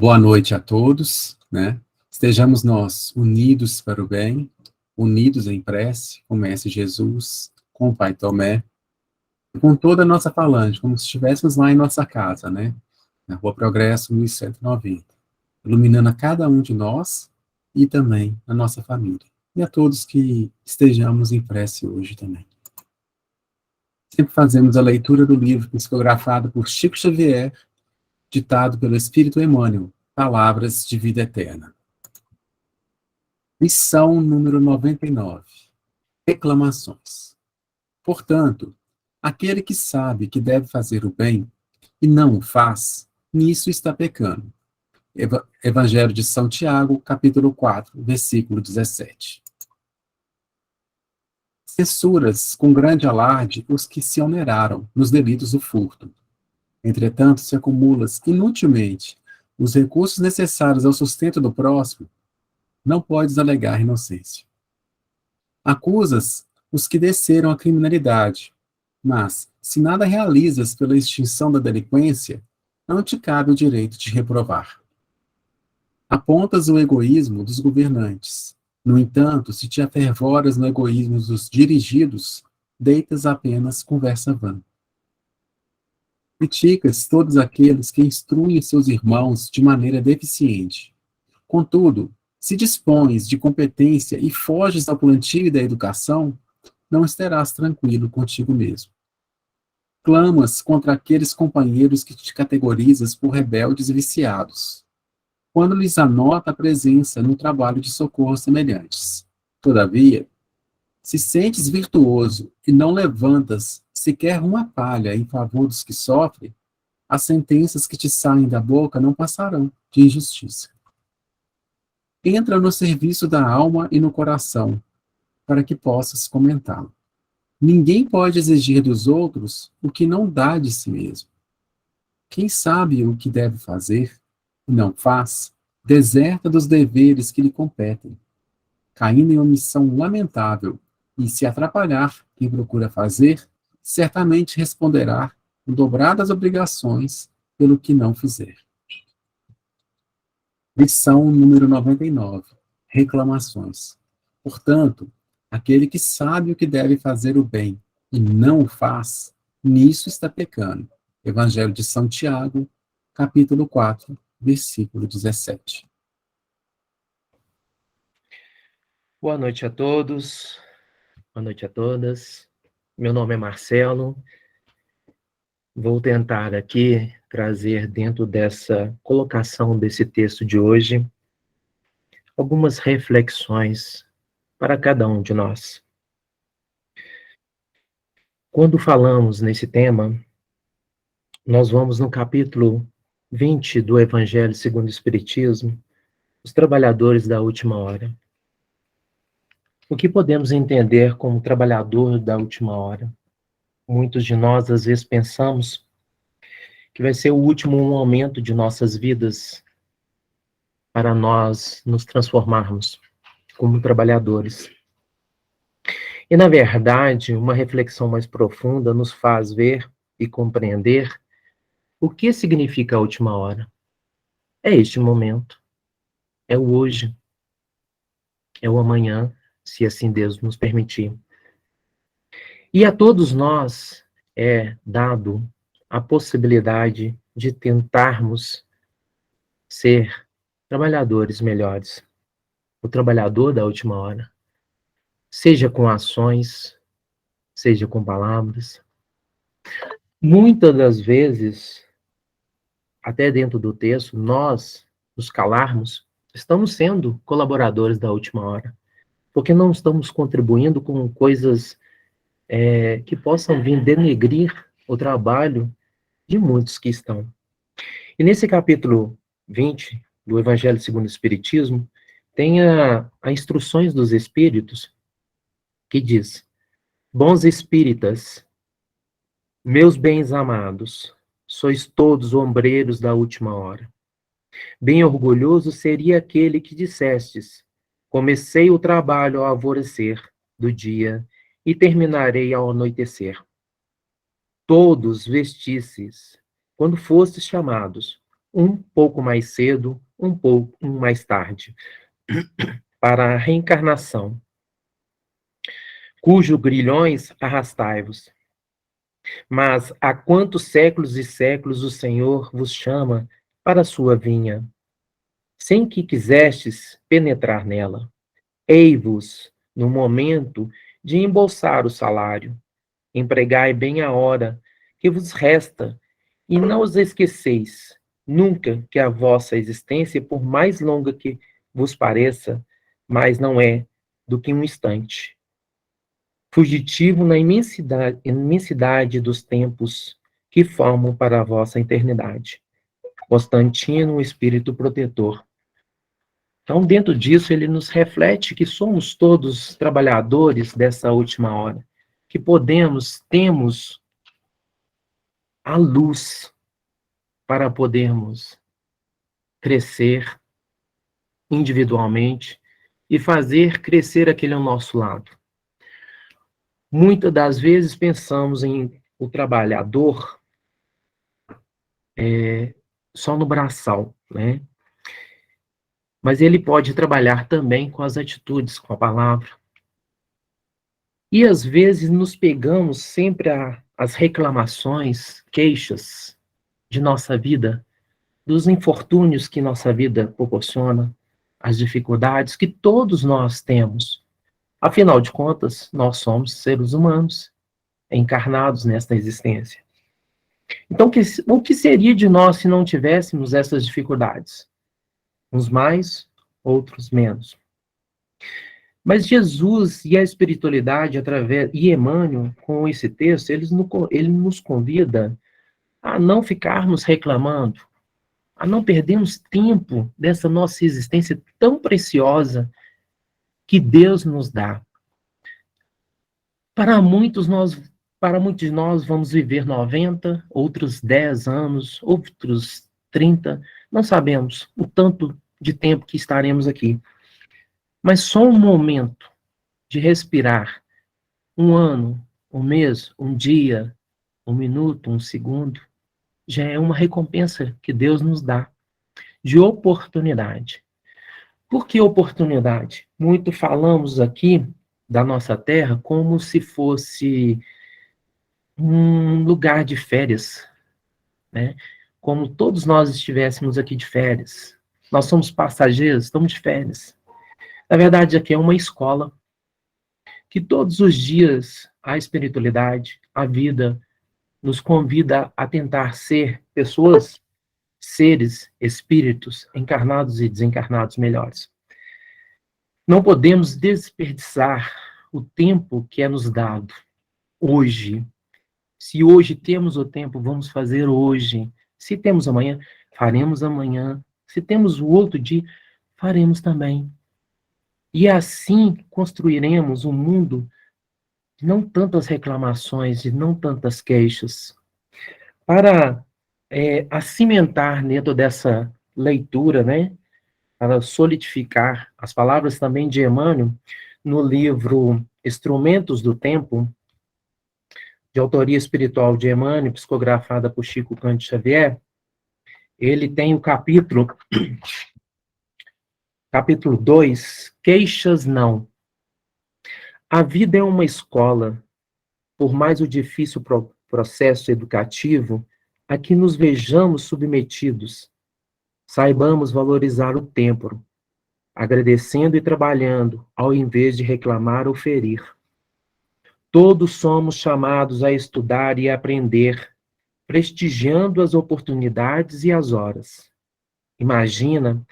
Boa noite a todos, né? Estejamos nós unidos para o bem, unidos em prece, com o Mestre Jesus, com o Pai Tomé, com toda a nossa falange, como se estivéssemos lá em nossa casa, né? Na Rua Progresso, 1190, iluminando a cada um de nós e também a nossa família. E a todos que estejamos em prece hoje também. Sempre fazemos a leitura do livro psicografado por Chico Xavier, ditado pelo Espírito Emmanuel, Palavras de Vida Eterna. Lição número 99. Reclamações. Portanto, aquele que sabe que deve fazer o bem e não o faz, nisso está pecando. Evangelho de São Tiago, capítulo 4, versículo 17. Censuras com grande alarde os que se oneraram nos delitos do furto. Entretanto, se acumulas inutilmente os recursos necessários ao sustento do próximo, não podes alegar inocência. Acusas os que desceram à criminalidade, mas, se nada realizas pela extinção da delinquência, não te cabe o direito de reprovar. Apontas o egoísmo dos governantes. No entanto, se te afervoras no egoísmo dos dirigidos, deitas apenas conversa vã. Criticas todos aqueles que instruem seus irmãos de maneira deficiente. Contudo, se dispões de competência e foges ao plantio da educação, não estarás tranquilo contigo mesmo. Clamas contra aqueles companheiros que te categorizas por rebeldes e viciados, quando lhes anota a presença no trabalho de socorro semelhantes. Todavia, se sentes virtuoso e não levantas sequer uma palha em favor dos que sofrem, as sentenças que te saem da boca não passarão de injustiça. Entra no serviço da alma e no coração, para que possas comentá-lo. Ninguém pode exigir dos outros o que não dá de si mesmo. Quem sabe o que deve fazer e não faz, deserta dos deveres que lhe competem, caindo em omissão lamentável, e se atrapalhar quem procura fazer, certamente responderá com dobradas obrigações pelo que não fizer. Lição número 99. Reclamações. Portanto, aquele que sabe o que deve fazer o bem e não o faz, nisso está pecando. Evangelho de São Tiago, capítulo 4, versículo 17. Boa noite a todos, boa noite a todas. Meu nome é Marcelo. Vou tentar aqui trazer dentro dessa colocação desse texto de hoje algumas reflexões para cada um de nós. Quando falamos nesse tema, nós vamos no capítulo 20 do Evangelho segundo o Espiritismo, os trabalhadores da última hora. O que podemos entender como trabalhador da última hora? Muitos de nós, às vezes, pensamos que vai ser o último momento de nossas vidas para nós nos transformarmos como trabalhadores. E, na verdade, uma reflexão mais profunda nos faz ver e compreender o que significa a última hora. É este momento, é o hoje, é o amanhã, se assim Deus nos permitir. E a todos nós é dado a possibilidade de tentarmos ser trabalhadores melhores. O trabalhador da última hora. Seja com ações, seja com palavras. Muitas das vezes, até dentro do texto, nós, nos calarmos, estamos sendo colaboradores da última hora. Porque não estamos contribuindo com coisas que possam vir denegrir o trabalho de muitos que estão. E nesse capítulo 20 do Evangelho segundo o Espiritismo, tem a instruções dos Espíritos, que diz: bons espíritas, meus bens amados, sois todos ombreiros da última hora. Bem orgulhoso seria aquele que dissestes: comecei o trabalho ao alvorecer do dia e terminarei ao anoitecer. Todos vestisseis, quando fostes chamados, um pouco mais cedo, um pouco mais tarde, para a reencarnação, cujo grilhões arrastai-vos. Mas há quantos séculos e séculos o Senhor vos chama para a sua vinha, sem que quisestes penetrar nela. Ei-vos no momento de embolsar o salário, empregai bem a hora que vos resta, e não os esqueceis, nunca que a vossa existência, por mais longa que vos pareça, mais não é do que um instante. Fugitivo na imensidade dos tempos que formam para a vossa eternidade. Constantino, o espírito protetor. Então, dentro disso, ele nos reflete que somos todos trabalhadores dessa última hora, que temos a luz para podermos crescer individualmente e fazer crescer aquele ao nosso lado. Muitas das vezes pensamos em o trabalhador só no braçal, né? Mas ele pode trabalhar também com as atitudes, com a palavra. E às vezes nos pegamos sempre às reclamações, queixas de nossa vida, dos infortúnios que nossa vida proporciona, as dificuldades que todos nós temos. Afinal de contas, nós somos seres humanos, encarnados nesta existência. Então, o que seria de nós se não tivéssemos essas dificuldades? Uns mais, outros menos. Mas Jesus e a espiritualidade, e Emmanuel, com esse texto, ele nos convida a não ficarmos reclamando, a não perdermos tempo dessa nossa existência tão preciosa que Deus nos dá. Para muitos de nós vamos viver 90, outros 10 anos, outros 30, não sabemos o tanto de tempo que estaremos aqui. Mas só um momento de respirar, um ano, um mês, um dia, um minuto, um segundo, já é uma recompensa que Deus nos dá, de oportunidade. Por que oportunidade? Muito falamos aqui da nossa terra como se fosse um lugar de férias, né? Como todos nós estivéssemos aqui de férias. Nós somos passageiros, estamos de férias. Na verdade, aqui é uma escola que todos os dias a espiritualidade, a vida, nos convida a tentar ser pessoas, seres, espíritos, encarnados e desencarnados melhores. Não podemos desperdiçar o tempo que é nos dado hoje. Se hoje temos o tempo, vamos fazer hoje. Se temos amanhã, faremos amanhã. Se temos o outro dia, faremos também. E assim construiremos um mundo de não tantas reclamações, de não tantas queixas. Para cimentar dentro dessa leitura, né, para solidificar as palavras também de Emmanuel, no livro Instrumentos do Tempo, de autoria espiritual de Emmanuel, psicografada por Chico Cândido Xavier, ele tem o capítulo 2, Queixas não. A vida é uma escola, por mais o difícil processo educativo a que nos vejamos submetidos, saibamos valorizar o tempo, agradecendo e trabalhando, ao invés de reclamar ou ferir. Todos somos chamados a estudar e a aprender, prestigiando as oportunidades e as horas. Imagina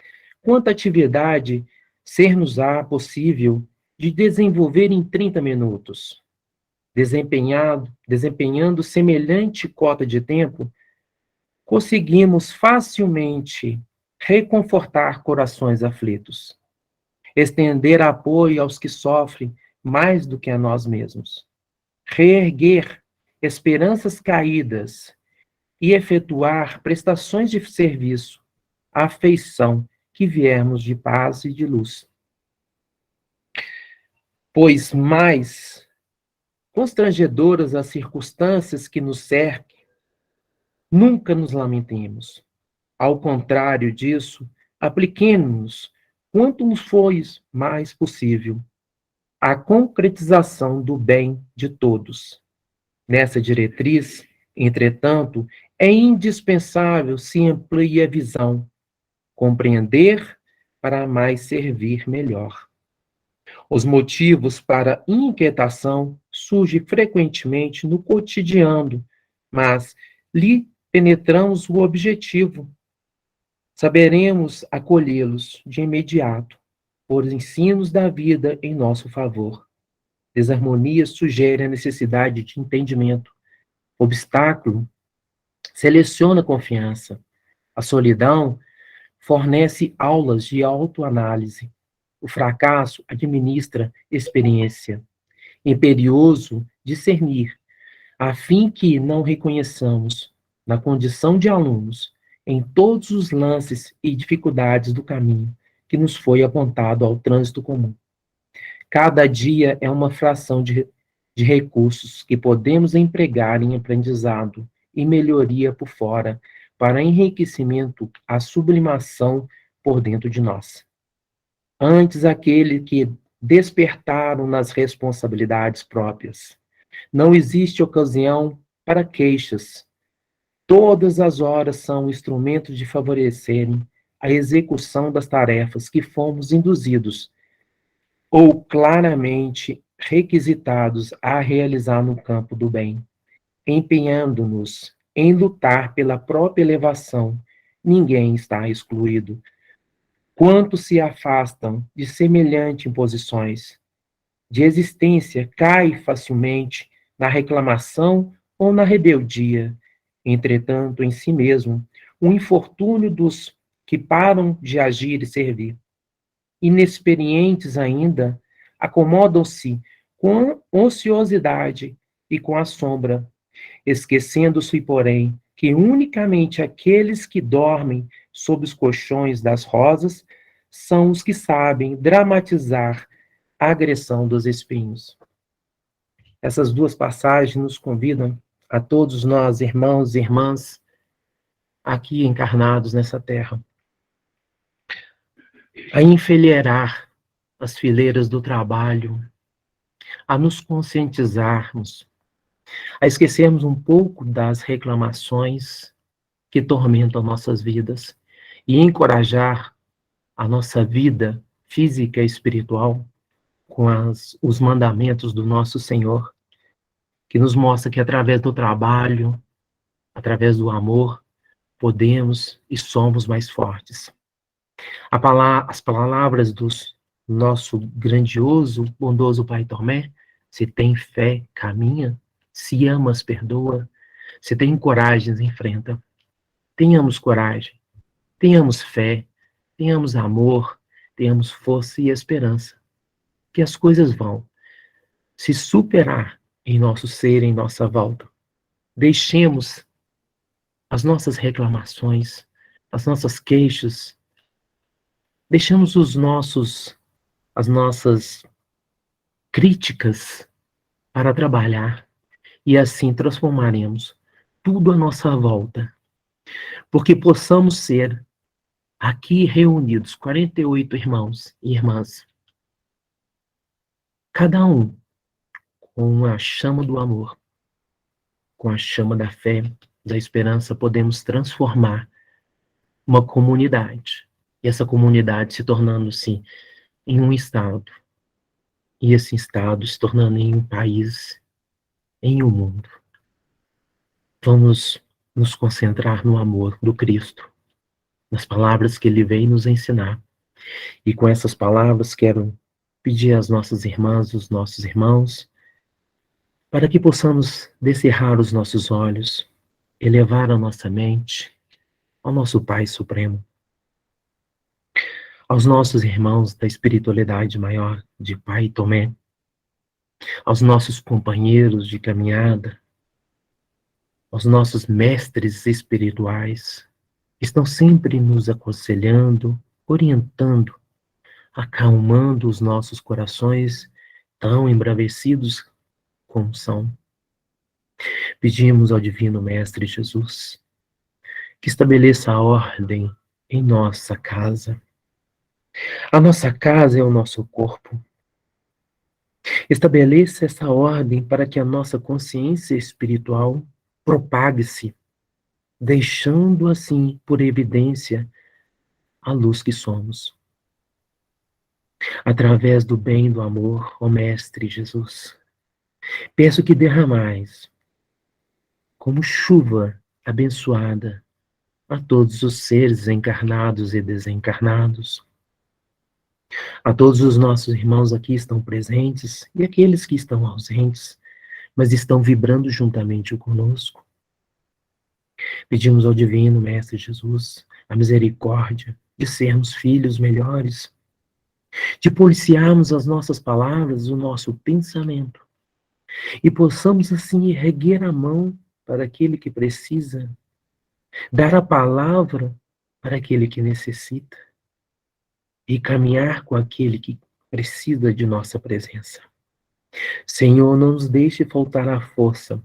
quanta atividade ser-nos-á possível de desenvolver em 30 minutos. Desempenhando semelhante cota de tempo, conseguimos facilmente reconfortar corações aflitos, estender apoio aos que sofrem mais do que a nós mesmos, reerguer esperanças caídas e efetuar prestações de serviço, afeição que viermos de paz e de luz. Pois mais constrangedoras as circunstâncias que nos cerquem, nunca nos lamentemos. Ao contrário disso, apliquemos-nos, quanto nos for mais possível, à concretização do bem de todos. Nessa diretriz, entretanto, é indispensável se amplie a visão, compreender para mais servir melhor. Os motivos para inquietação surgem frequentemente no cotidiano, mas lhe penetramos o objetivo. Saberemos acolhê-los de imediato, por ensinos da vida em nosso favor. Desarmonia sugere a necessidade de entendimento. Obstáculo seleciona confiança. A solidão fornece aulas de autoanálise. O fracasso administra experiência. Imperioso discernir, a fim que não reconheçamos, na condição de alunos, em todos os lances e dificuldades do caminho que nos foi apontado ao trânsito comum. Cada dia é uma fração de recursos que podemos empregar em aprendizado e melhoria por fora, para enriquecimento, a sublimação por dentro de nós. Antes, aquele que despertaram nas responsabilidades próprias. Não existe ocasião para queixas. Todas as horas são instrumentos de favorecerem a execução das tarefas que fomos induzidos ou claramente requisitados a realizar no campo do bem, empenhando-nos em lutar pela própria elevação. Ninguém está excluído. Quantos se afastam de semelhantes imposições de existência cai facilmente na reclamação ou na rebeldia. Entretanto, em si mesmo, o infortúnio dos que param de agir e servir. Inexperientes ainda, acomodam-se com ociosidade e com a sombra, esquecendo-se, porém, que unicamente aqueles que dormem sob os colchões das rosas são os que sabem dramatizar a agressão dos espinhos. Essas duas passagens nos convidam a todos nós, irmãos e irmãs, aqui encarnados nessa terra, a enfileirar as fileiras do trabalho, a nos conscientizarmos, a esquecermos um pouco das reclamações que tormentam nossas vidas e encorajar a nossa vida física e espiritual com os mandamentos do nosso Senhor, que nos mostra que através do trabalho, através do amor, podemos e somos mais fortes. As palavras do nosso grandioso, bondoso Pai Tomé: se tem fé, caminha; se amas, perdoa; se tem coragem, enfrenta. Tenhamos coragem, tenhamos fé, tenhamos amor, tenhamos força e esperança, que as coisas vão se superar em nosso ser, em nossa volta. Deixemos as nossas reclamações, as nossas queixas, deixemos as nossas críticas para trabalhar, e assim transformaremos tudo à nossa volta, porque possamos ser aqui reunidos 48 irmãos e irmãs, cada um com a chama do amor, com a chama da fé, da esperança, podemos transformar uma comunidade, e essa comunidade se tornando-se em um estado, e esse estado se tornando em um país, em um mundo. Vamos nos concentrar no amor do Cristo, nas palavras que Ele veio nos ensinar. E com essas palavras quero pedir às nossas irmãs, os nossos irmãos, para que possamos descerrar os nossos olhos, elevar a nossa mente ao nosso Pai Supremo, aos nossos irmãos da espiritualidade maior de Pai Tomé, aos nossos companheiros de caminhada, aos nossos mestres espirituais, que estão sempre nos aconselhando, orientando, acalmando os nossos corações tão embravecidos como são. Pedimos ao Divino Mestre Jesus que estabeleça a ordem em nossa casa. A nossa casa é o nosso corpo. Estabeleça essa ordem para que a nossa consciência espiritual propague-se, deixando assim por evidência a luz que somos. Através do bem e do amor, ó Mestre Jesus, peço que derramais, como chuva abençoada, a todos os seres encarnados e desencarnados, a todos os nossos irmãos aqui estão presentes e aqueles que estão ausentes, mas estão vibrando juntamente conosco. Pedimos ao Divino Mestre Jesus a misericórdia de sermos filhos melhores, de policiarmos as nossas palavras, o nosso pensamento, e possamos assim erguer a mão para aquele que precisa, dar a palavra para aquele que necessita e caminhar com aquele que precisa de nossa presença. Senhor, não nos deixe faltar a força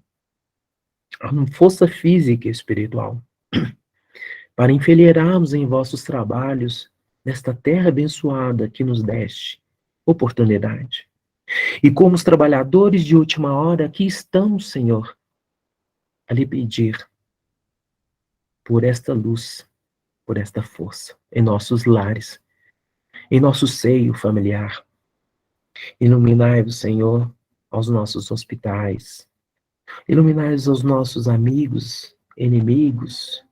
física e espiritual, para enfileirarmos em vossos trabalhos, nesta terra abençoada que nos deste oportunidade. E como os trabalhadores de última hora, aqui estamos, Senhor, a lhe pedir por esta luz, por esta força, em nossos lares, em nosso seio familiar. Iluminai-vos, Senhor, aos nossos hospitais. Iluminai-vos aos nossos amigos, inimigos.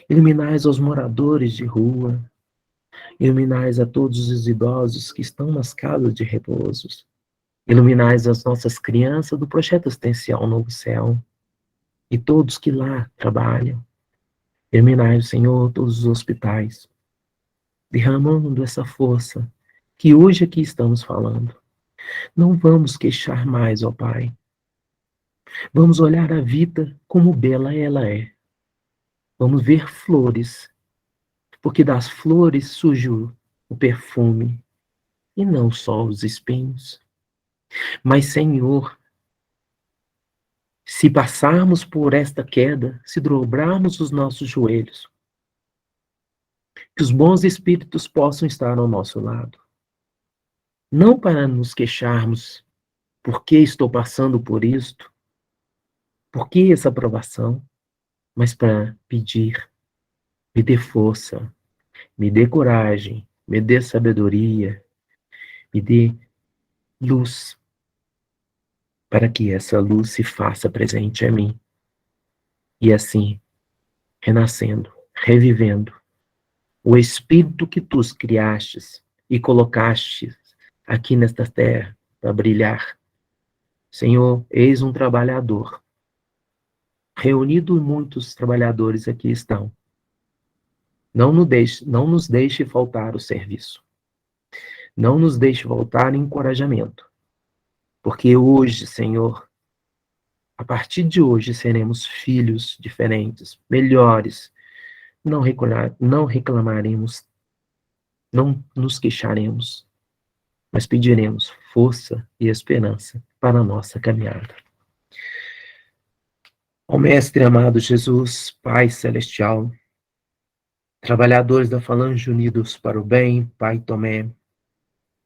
Iluminai-vos aos moradores de rua. Iluminai a todos os idosos que estão nas casas de repouso. Iluminai as nossas crianças do projeto assistencial Novo Céu e todos que lá trabalham. Iluminai, Senhor, todos os hospitais, derramando essa força que hoje aqui estamos falando. Não vamos queixar mais, ó Pai. Vamos olhar a vida como bela ela é. Vamos ver flores, porque das flores surge o perfume, e não só os espinhos. Mas, Senhor, se passarmos por esta queda, se dobrarmos os nossos joelhos, que os bons espíritos possam estar ao nosso lado. Não para nos queixarmos, por que estou passando por isto, por que essa provação, mas para pedir, me dê força, me dê coragem, me dê sabedoria, me dê luz, para que essa luz se faça presente a mim. E assim, renascendo, revivendo, o Espírito que tu criastes e colocastes aqui nesta terra para brilhar. Senhor, eis um trabalhador. Reunido muitos trabalhadores aqui estão. Não nos deixe faltar o serviço. Não nos deixe faltar encorajamento. Porque hoje, Senhor, a partir de hoje seremos filhos diferentes, melhores. Não reclamaremos, não nos queixaremos, mas pediremos força e esperança para a nossa caminhada. Ó Mestre amado Jesus, Pai Celestial, trabalhadores da Falange unidos para o bem, Pai Tomé,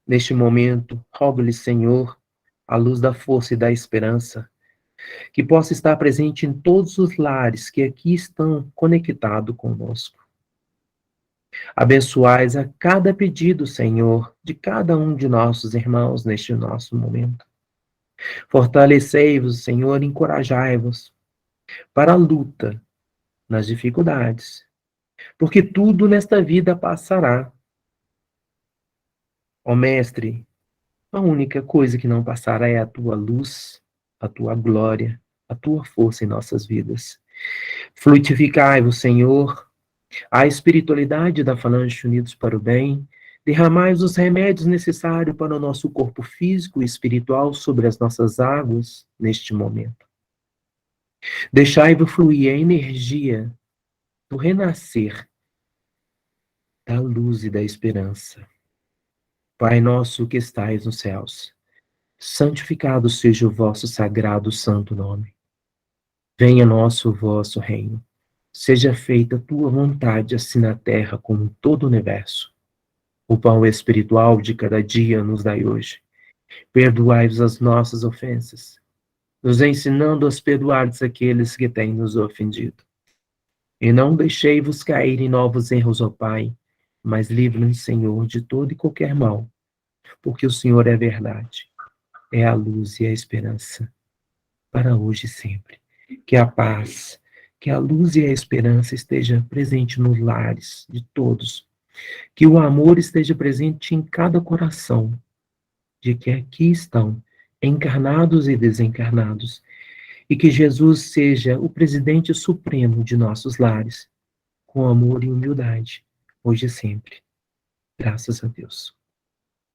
neste momento, rogo-lhe, Senhor, a luz da força e da esperança, que possa estar presente em todos os lares que aqui estão conectados conosco. Abençoais a cada pedido, Senhor, de cada um de nossos irmãos neste nosso momento. Fortalecei-vos, Senhor, encorajai-vos para a luta nas dificuldades, porque tudo nesta vida passará. Ó Mestre, a única coisa que não passará é a tua luz, a tua glória, a tua força em nossas vidas. Fluidificai-vos, Senhor, a espiritualidade da Falange Unidos para o Bem, derramai os remédios necessários para o nosso corpo físico e espiritual sobre as nossas águas neste momento. Deixai-vos fluir a energia do renascer, da luz e da esperança. Pai nosso que estais nos céus, santificado seja o vosso sagrado santo nome. Venha nosso o vosso reino. Seja feita a tua vontade, assim na terra como em todo o universo. O pão espiritual de cada dia nos dai hoje. Perdoai-vos as nossas ofensas, nos ensinando a perdoar aqueles que têm nos ofendido. E não deixei-vos cair em novos erros, ó Pai, mas livre-nos, Senhor, de todo e qualquer mal, porque o Senhor é a verdade, é a luz e a esperança, para hoje e sempre. Que a paz, que a luz e a esperança esteja presente nos lares de todos, que o amor esteja presente em cada coração, de que aqui estão, encarnados e desencarnados, e que Jesus seja o presidente supremo de nossos lares, com amor e humildade, hoje e sempre. Graças a Deus.